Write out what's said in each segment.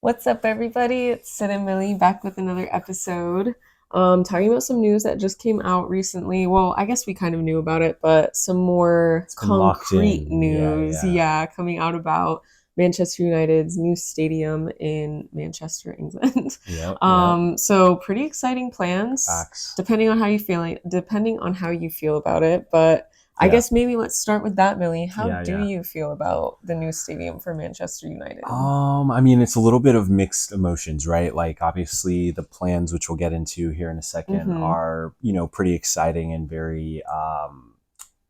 What's up, everybody? It's Sid and Millie back with another episode. Talking about some news that just came out recently. Well, I guess we kind of knew about it, but some more It's been locked concrete in. Yeah, news, yeah. yeah, coming out about Manchester United's new stadium in Manchester, England. Yep, yep. So pretty exciting plans, Facts. depending on how you feel about it, but I Yeah. guess maybe let's start with that, Millie. How Yeah, do yeah. you feel about the new stadium for Manchester United? I mean, it's a little bit of mixed emotions, right? Like obviously the plans, which we'll get into here in a second, Mm-hmm. are, pretty exciting and very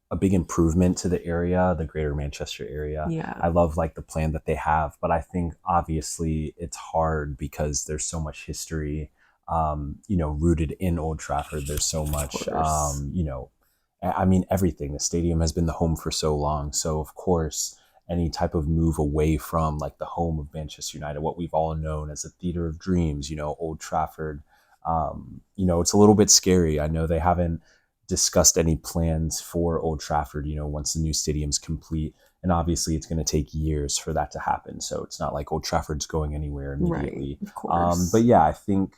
a big improvement to the area, the greater Manchester area. Yeah. I love like the plan that they have, but I think obviously it's hard because there's so much history rooted in Old Trafford. There's so Of much course. I mean, everything. The stadium has been the home for so long. So, of course, any type of move away from like the home of Manchester United, what we've all known as a theater of dreams, Old Trafford, it's a little bit scary. I know they haven't discussed any plans for Old Trafford, once the new stadium's complete. And obviously, it's going to take years for that to happen. So, it's not like Old Trafford's going anywhere Right. immediately. Of But course. yeah, I think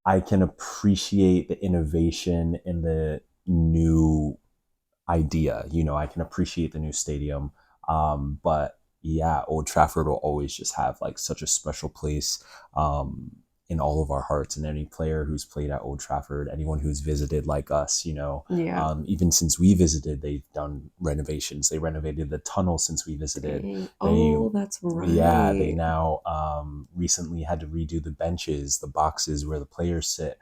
I can appreciate the innovation in the new idea. I can appreciate the new stadium. But yeah, Old Trafford will always just have like such a special place in all of our hearts. And any player who's played at Old Trafford, anyone who's visited like us, Yeah. even since we visited, they've done renovations. They renovated the tunnel since we visited. Dang. They Oh, that's yeah, they right. now recently had to redo the benches, the boxes where the players sit,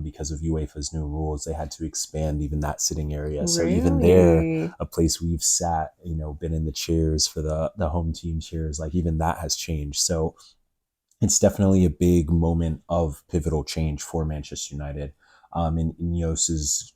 because of UEFA's new rules. They had to expand even that sitting area. So even there, Really? a place we've sat, been in the chairs for the home team chairs, like even that has changed. So it's definitely a big moment of pivotal change for Manchester United. And Ineos is,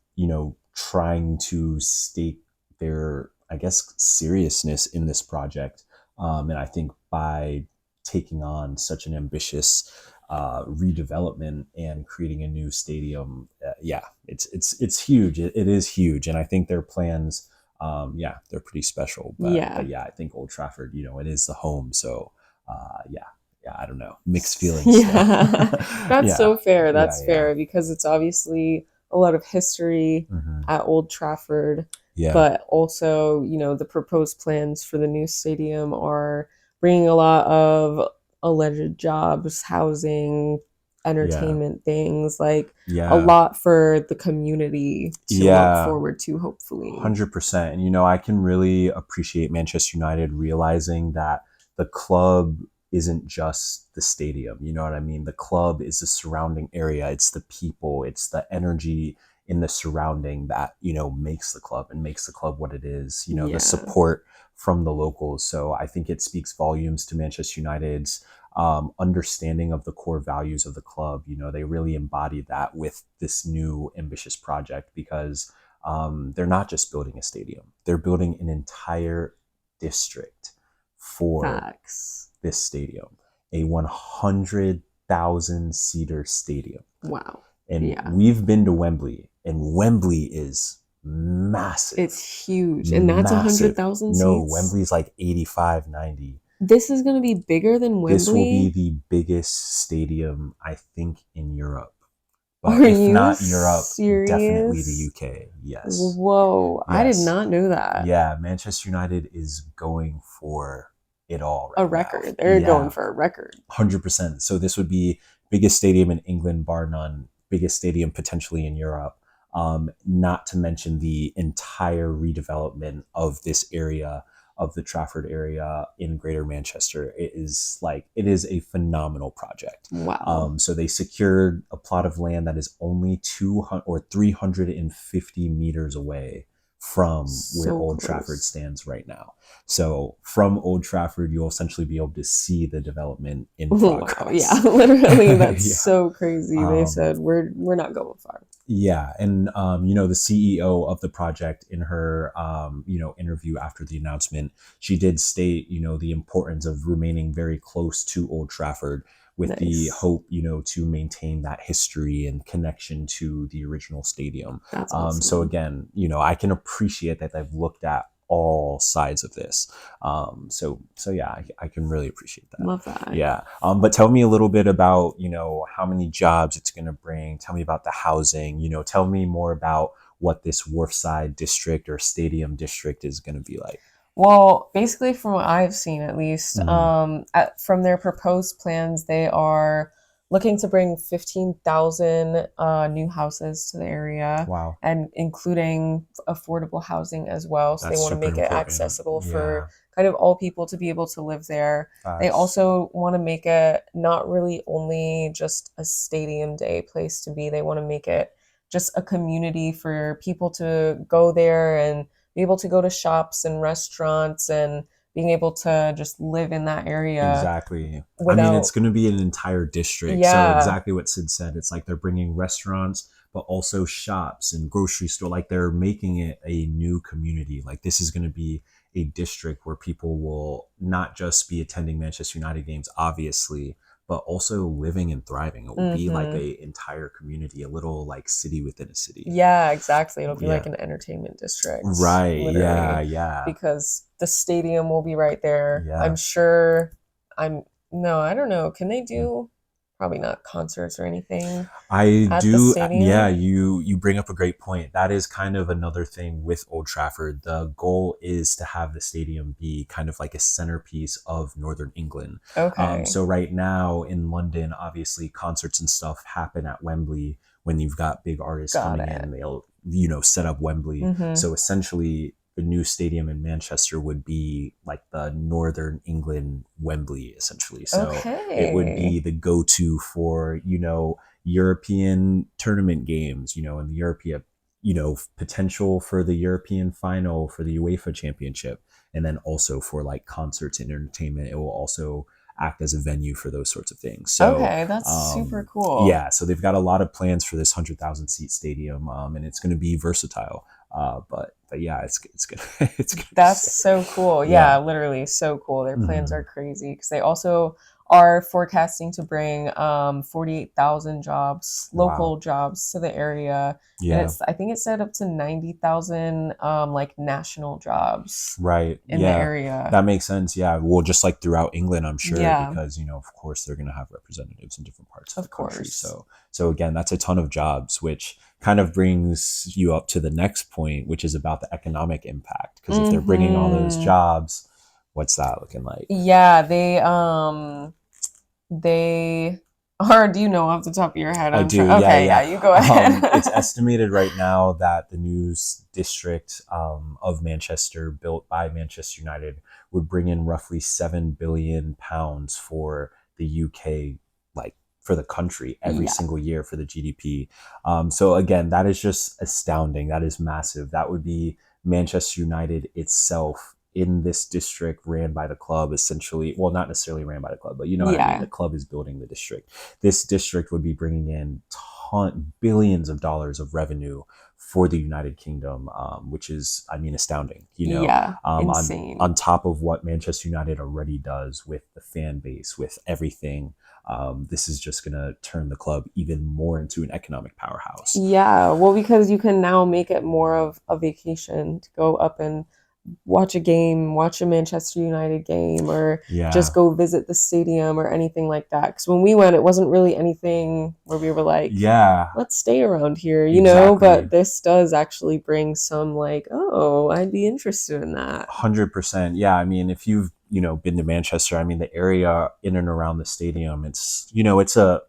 trying to stake their, I guess, seriousness in this project. And I think by taking on such an ambitious redevelopment and creating a new stadium, yeah, it's huge. It is huge, and I think their plans, yeah, they're pretty special. But Yeah. yeah, I think Old Trafford, it is the home, so yeah, yeah, I don't know, mixed feelings still. Yeah. That's Yeah, so fair. yeah, That's yeah. fair because it's obviously a lot of history Hmm. at Old Trafford, Yeah, but also, the proposed plans for the new stadium are bringing a lot of alleged jobs, housing, yeah, entertainment things, like a yeah, lot for the community to look yeah. forward to, hopefully. 100%. And, I can really appreciate Manchester United realizing that the club isn't just the stadium. You know what I mean? The club is the surrounding area, it's the people, it's the energy in the surrounding that, makes the club and makes the club what it is, the Yeah. support from the locals. So I think it speaks volumes to Manchester United's understanding of the core values of the club. They really embody that with this new ambitious project because they're not just building a stadium, they're building an entire district for Facts. this stadium, a 100,000 seater stadium. Wow. And Yeah. we've been to Wembley, and Wembley is massive, It's huge. And that's massive. 100,000 No, seats? Wembley's like 85, 90. This is going to be bigger than This will be Wembley? the biggest stadium, I think, in Europe. But Are if you not Europe, definitely the serious? UK. Yes. Whoa, I did Yes. not know that. Yeah, Manchester United is going for it all A right now. record. They're going Yeah, for a record. 100%. So this would be biggest stadium in England, bar none. Biggest stadium potentially in Europe. Not to mention the entire redevelopment of this area of the Trafford area in Greater Manchester. It is a phenomenal project. Wow. So they secured a plot of land that is only 200 or 350 meters away from where So Old Trafford close. stands right now. So from Old Trafford, you'll essentially be able to see the development in Wow, yeah, progress. literally that's Yeah. so crazy. They Um, said we're not going far. yeah, and the CEO of the project in her interview after the announcement, she did state the importance of remaining very close to Old Trafford with the Nice. hope to maintain that history and connection to the original stadium. That's So awesome. again, I can appreciate that they've looked at all sides of this. So yeah, I can really appreciate that. Love that. Yeah. But tell me a little bit about, how many jobs it's going to bring. Tell me about the housing, tell me more about what this Wharfside district or stadium district is going to be like. Well, basically, from what I've seen, at least, Mm, from their proposed plans, they are looking to bring 15,000 new houses to the area, wow. and including affordable housing as well. So they That's want to super make it important. accessible for Yeah. kind of all people to be able to live there. They Facts. also want to make it not really only just a stadium day place to be. They want to make it just a community for people to go there and be able to go to shops and restaurants and being able to just live in that area Exactly. I mean, it's without, going to be an entire district. So yeah. exactly what Sid said. It's like they're bringing restaurants, but also shops and grocery store. Like they're making it a new community. Like this is going to be a district where people will not just be attending Manchester United games, obviously, but also living and thriving. It will be like Hmm. a entire community, a little like city within a city. Yeah, exactly. It'll be like Yeah. an entertainment district, Right. Yeah. literally, Yeah. because the stadium will be right there. I'm Yeah. sure. I'm no, I don't know. Can they do probably not concerts or anything I at the do. Yeah, stadium? you bring up a great point. That is kind of another thing with Old Trafford. The goal is to have the stadium be kind of like a centerpiece of Northern England. Okay, So right now in London, obviously concerts and stuff happen at Wembley when you've got big artists got coming in. it. They'll set up Wembley. Hmm. So essentially, the new stadium in Manchester would be like the Northern England Wembley, essentially. So it would be Okay, the go-to for European tournament games, and the European, potential for the European final for the UEFA Championship, and then also for like concerts and entertainment. It will also act as a venue for those sorts of things. So, okay, that's super cool. yeah, so they've got a lot of plans for this 100,000 seat stadium, and it's going to be versatile. But yeah, it's gonna it's gonna be That's sick. so cool. Yeah. Yeah, literally so cool. Their plans are Mhm. crazy because they also are forecasting to bring 48,000 jobs, Wow. local jobs to the area. And Yeah. I think it said up to 90,000 like national jobs Right. in the Yeah. area. That makes sense. Yeah. Well, just like throughout England, I'm sure, Yeah, because, of course, they're going to have representatives in different parts of the of country. course. So again, that's a ton of jobs, which kind of brings you up to the next point, which is about the economic impact. Because if they're bringing all those Hmm. jobs, what's that looking like? Yeah, they or do you know off the top of your head? I I'm do. trying. Yeah. Okay, yeah, Yeah. you go It's ahead. estimated right now that the news district of Manchester, built by Manchester United, would bring in roughly £7 billion for the UK, like for the country every Yeah. single year for the GDP. So again, that is just astounding. That is massive. That would be Manchester United itself in this district ran by the club, essentially. Well, not necessarily ran by the club, but you know what I mean. The Yeah. club is building the district. This district would be bringing in billions of dollars of revenue for the United Kingdom, which is, I mean, astounding. Yeah. On Insane. top of what Manchester United already does with the fan base, with everything, this is just going to turn the club even more into an economic powerhouse. Yeah, well, because you can now make it more of a vacation to go up and watch a game, watch a Manchester United game, or just Yeah, go visit the stadium or anything like that. Because when we went, it wasn't really anything where we were like, yeah, let's stay around here, exactly. But this does actually bring some, like, oh, I'd be interested in that. 100%. Yeah, I mean, if you've been to Manchester, I mean, the area in and around the stadium, it's a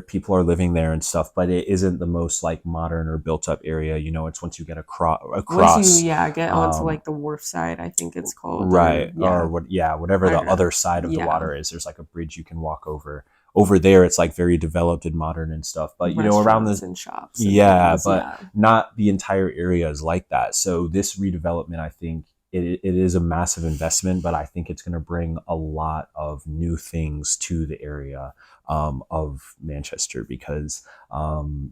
people are living there and stuff, but it isn't the most like modern or built up area. It's once you get Once you, across, yeah, get onto um, like the wharf side, I think it's called, or right, or yeah, what? Yeah, whatever I the don't know. other side of the Yeah, water is. There's like a bridge you can walk over. Over there, it's like very developed and modern and stuff. But around restaurants the and shops and yeah, things. but Yeah. not the entire area is like that. So this redevelopment, I think it is a massive investment, but I think it's going to bring a lot of new things to the area of Manchester because,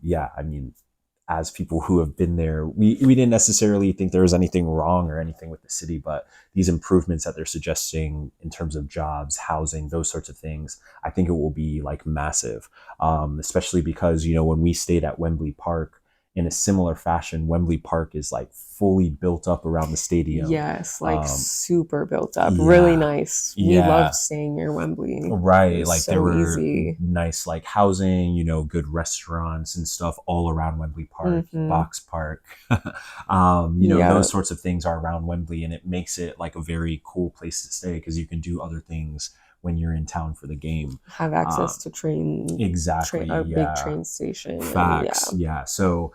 yeah, I mean, as people who have been there, we didn't necessarily think there was anything wrong or anything with the city, but these improvements that they're suggesting in terms of jobs, housing, those sorts of things, I think it will be like massive, especially because, when we stayed at Wembley Park, in a similar fashion, Wembley Park is like fully built up around the stadium. Yes, like super built up, really Yeah, nice. We loved yeah. staying near Wembley. It Right. was Like there so were easy. nice like housing, good restaurants and stuff all around Wembley Park, Hmm. Box Park. Yeah, Those sorts of things are around Wembley, and it makes it like a very cool place to stay because you can do other things when you're in town for the game. have access Um, to train exactly. a big Yeah. train station, and yeah, Facts. Yeah. So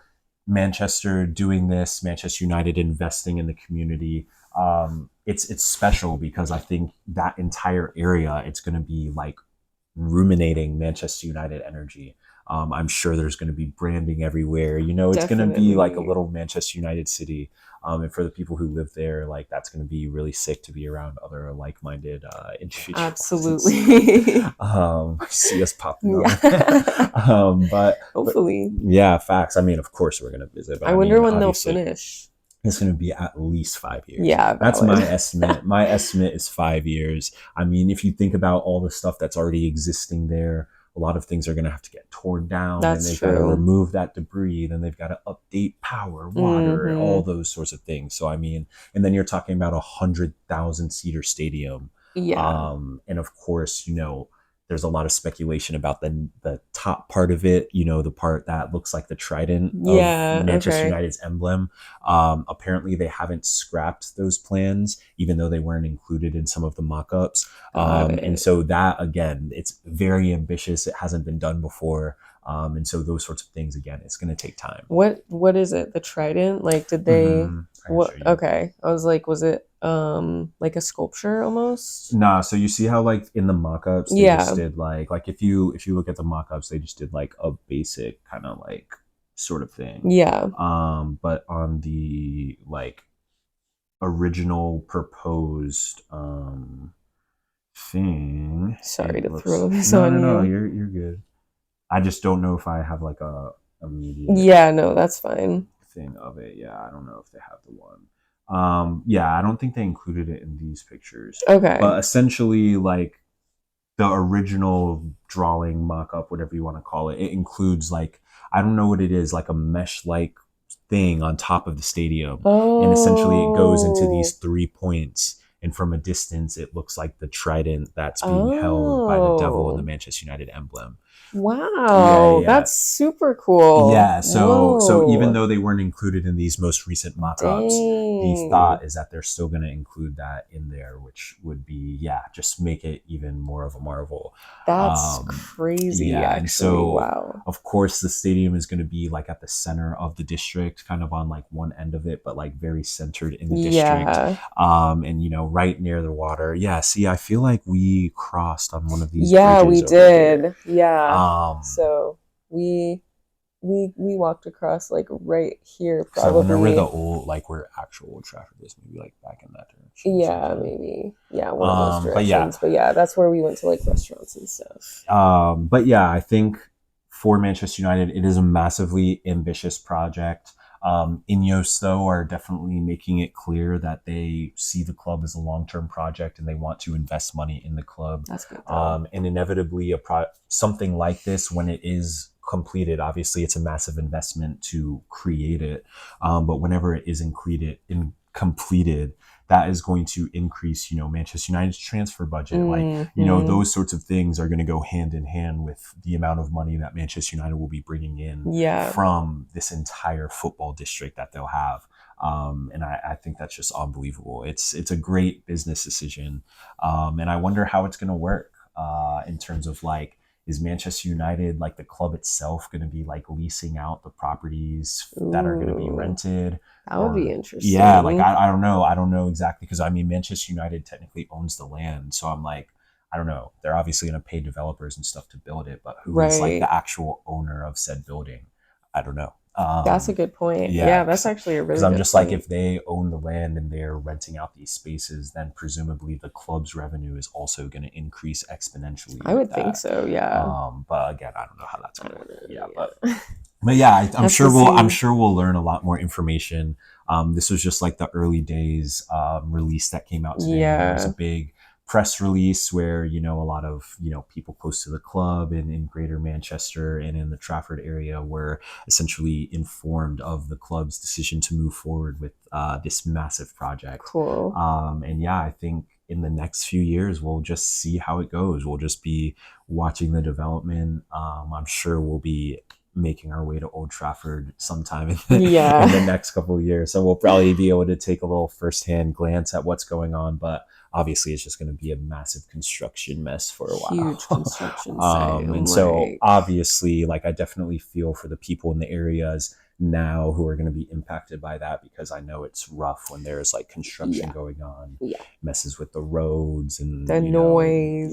Manchester doing this, Manchester United investing in the community. It's special because I think that entire area, it's going to be like ruminating Manchester United energy. I'm sure there's going to be branding everywhere. It's going to be like a definitely, little Manchester United city. And for the people who live there, like that's going to be really sick to be around other like-minded individuals and stuff. absolutely. See us popping on Yeah, there. But hopefully. yeah, facts. I mean, of course we're going to visit, but I I wonder mean, when they'll obviously finish. it's going to be at least 5 years. Yeah, That's valid. my estimate. My estimate is 5 years. I mean, if you think about all the stuff that's already existing there, a lot of things are going to have to get torn down, and That's they've got to true. remove that debris. Then they've got to update power, water, all Hmm. those sorts of things. So, I mean, and then you're talking about 100,000 seater stadium. Yeah. And of course, there's a lot of speculation about the top part of it, the part that looks like the trident of Yeah. Manchester Okay. United's emblem. Apparently, they haven't scrapped those plans, even though they weren't included in some of the mock-ups. Got And it. so that, again, it's very ambitious. It hasn't been done before. And so those sorts of things, again, it's going to take time. What is it? The trident? Like did they I can show what you. okay. I was like, was it like a sculpture almost? Nah, so you see how like in the mock-ups they just Yeah. did like if you look at the mock-ups, they just did like a basic kind of like sort of thing. Yeah. But on the like original proposed thing, Sorry it to looks throw this no, no, on no, you. you're good. I just don't know if I have like a immediate Yeah, no, that's fine. thing of it. Yeah, I don't know if they have the one. Yeah, I don't think they included it in these pictures. Okay. But essentially, like the original drawing mock-up, whatever you want to call it, it includes like I don't know what it is, like a mesh-like thing on top of the stadium, and essentially it goes into these Oh. 3 points. And from a distance, it looks like the trident that's being held by the devil in the Oh. Manchester United emblem. Yeah, Wow. yeah, That's super cool. yeah. So even Whoa. though they weren't included in these most recent mock-ups, the Dang. thought is that they're still going to include that in there, which would be, yeah, just make it even more of a marvel. That's Um, crazy, yeah, and actually. so Wow. of course the stadium is going to be like at the center of the district, kind of on like one end of it, but like very centered in the district. Yeah. And right near the water. Yeah, see, I feel like we crossed on one of these Yeah, we bridges over here. did. Yeah. Um, So we we walked across like right here Because I wonder where the probably. old, like where actual Old Trafford is, maybe like back in that direction or Yeah, something. maybe. Yeah, one of those But yeah, directions. But yeah, that's where we went to like restaurants and stuff. I think for Manchester United, it is a massively ambitious project. Ineos, though, are definitely making it clear that they see the club as a long-term project and they want to invest money in the club. That's good though. And inevitably, something like this, when it is completed, obviously it's a massive investment to create it. But whenever it is completed, that is going to increase, Manchester United's transfer budget. Like, Hmm. those sorts of things are going to go hand in hand with the amount of money that Manchester United will be bringing in Yeah. from this entire football district that they'll have. And I think that's just unbelievable. It's a great business decision. And I wonder how it's going to work in terms of like, is Manchester United, like the club itself, going to be like leasing out the properties that are going to be Ooh. rented? That would be Or yeah, like interesting. I don't know. I don't know exactly because I mean Manchester United technically owns the land. So I'm like, I don't know. They're obviously going to pay developers and stuff to build it, but who is like Right. the actual owner of said building? I don't know. That's a good point. Yeah, Yeah, that's actually a because really I'm good just like, point. if they own the land and they're renting out these spaces, then presumably the club's revenue is also going to increase exponentially I with would think that. so, yeah. But again, I don't know how that's I going to don't work. know. Yeah, Yeah. but yeah, I'm Have to sure I'm see. sure we'll learn a lot more information. This was just like the early days release that came out today. There was a Yeah. big press release where, a lot of, people close to the club and in greater Manchester and in the Trafford area were essentially informed of the club's decision to move forward with this massive project. Cool. And yeah, I think in the next few years, we'll just see how it goes. We'll just be watching the development. I'm sure we'll be making our way to Old Trafford sometime in the next couple of years. So we'll probably be able to take a little firsthand glance at what's going on. But obviously, it's just going to be a massive construction mess for a while. Huge construction site. And so obviously, like, I definitely feel for the people in the areas now who are going to be impacted by that, because I know it's rough when there's like construction going on, messes with the roads and the noise,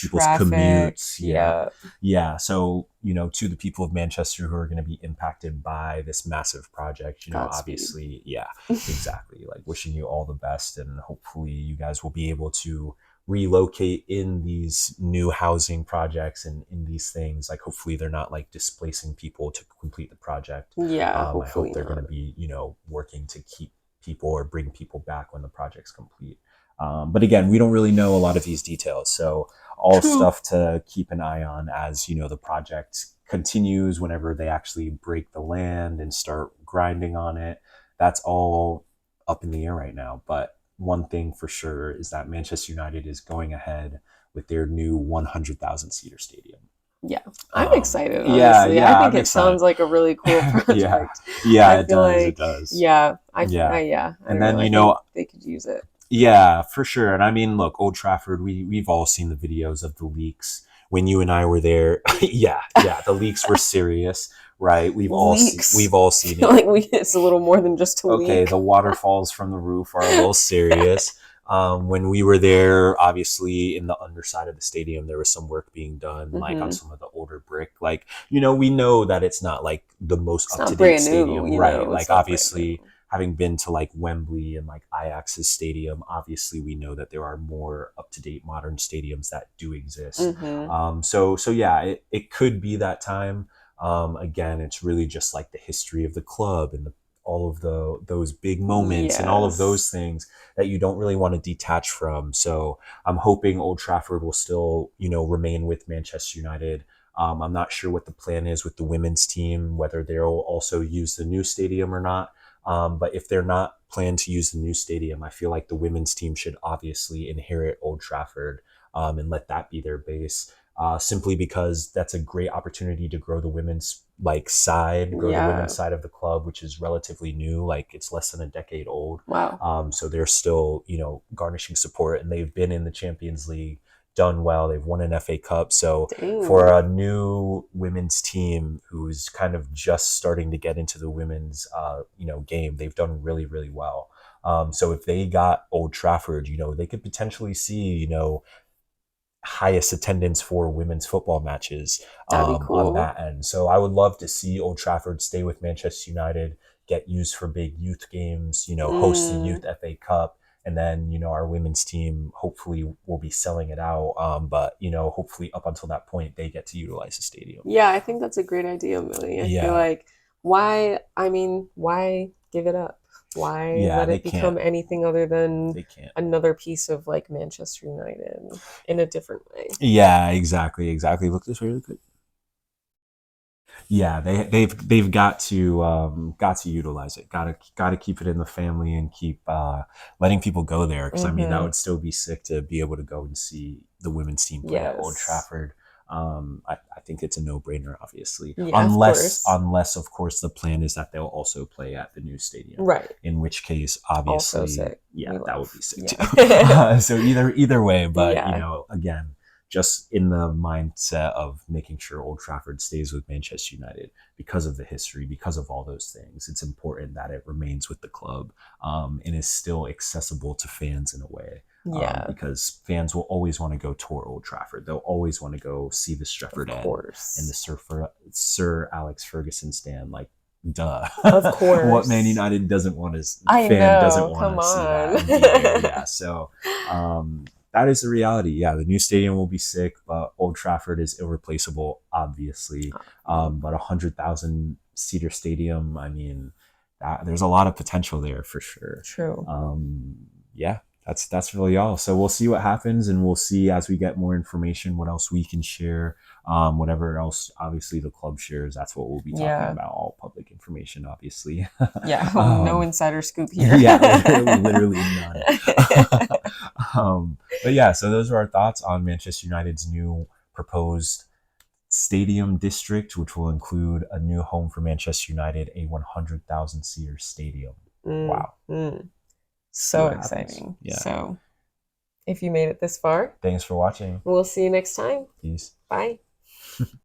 people's traffic, commutes, so to the people of Manchester who are going to be impacted by this massive project, obviously, exactly, like, wishing you all the best, and hopefully you guys will be able to relocate in these new housing projects and in these things. Like, hopefully they're not like displacing people to complete the project. I hope they're going to be, working to keep people or bring people back when the project's complete. But again, we don't really know a lot of these details, so all stuff to keep an eye on as the project continues. Whenever they actually break the land and start grinding on it, that's all up in the air right now. But one thing for sure is that Manchester United is going ahead with their new 100,000 seater stadium. Yeah, I'm excited. Honestly. I think it sounds like a really cool project. It does. It does. And then they could use it. Yeah, for sure. And I mean, look, Old Trafford. We've all seen the videos of the leaks when you and I were there. The leaks were serious. Right, we've all seen it. Like it's a little more than just a leak. Okay, the waterfalls from the roof are a little serious. When we were there, obviously in the underside of the stadium, there was some work being done, like on some of the older brick. Like, we know that it's not like the most up to date stadium, right? Like, obviously, having been to like Wembley and like Ajax's stadium, obviously we know that there are more up to date modern stadiums that do exist. So yeah, it could be that time. Again, it's really just like the history of the club and all of those big moments and all of those things that you don't really want to detach from. So I'm hoping Old Trafford will still, remain with Manchester United. I'm not sure what the plan is with the women's team, whether they'll also use the new stadium or not. But if they're not planned to use the new stadium, I feel like the women's team should obviously inherit Old Trafford and let that be their base. Simply because that's a great opportunity to grow the women's side of the club, which is relatively new. Like, it's less than a decade old. Wow. So they're still, garnishing support, and they've been in the Champions League, done well. They've won an FA Cup. So for a new women's team who's kind of just starting to get into the women's, game, they've done really, really well. So if they got Old Trafford, they could potentially see, highest attendance for women's football matches on that end. So I would love to see Old Trafford stay with Manchester United, get used for big youth games, host the Youth FA Cup, and then, our women's team hopefully will be selling it out. But, hopefully up until that point, they get to utilize the stadium. Yeah, I think that's a great idea, Millie. I feel like why give it up? Why let it become anything other than another piece of like Manchester United in a different way? Yeah, exactly. Look this way really quick. Yeah, they've got to utilize it. Got to keep it in the family and keep letting people go there, because I mean that would still be sick to be able to go and see the women's team play at Old Trafford. I think it's a no-brainer, obviously, unless of course the plan is that they'll also play at the new stadium, right? In which case, obviously, that would be sick too. So either way, but again, just in the mindset of making sure Old Trafford stays with Manchester United because of the history, because of all those things, it's important that it remains with the club and is still accessible to fans in a way. Because fans will always want to go tour Old Trafford. They'll always want to go see the Stretford End and the Sir Alex Ferguson stand. Like, duh. Of course. What Man United doesn't want to see that. So that is the reality. Yeah, the new stadium will be sick, but Old Trafford is irreplaceable, obviously. But 100,000 seater stadium, I mean, there's a lot of potential there for sure. True. Yeah. that's really all. So we'll see what happens, and we'll see as we get more information what else we can share. Whatever else, obviously the club shares, that's what we'll be talking Yeah. about. All public information, obviously. Yeah. No um, insider scoop here. yeah, literally none. But yeah, so those are our thoughts on Manchester United's new proposed stadium district, which will include a new home for Manchester United, a 100,000 seater stadium. Wow. Mm. See So what happens. exciting. Yeah. So if you made it this far, Thanks for watching. we'll see you next time. Peace. Bye.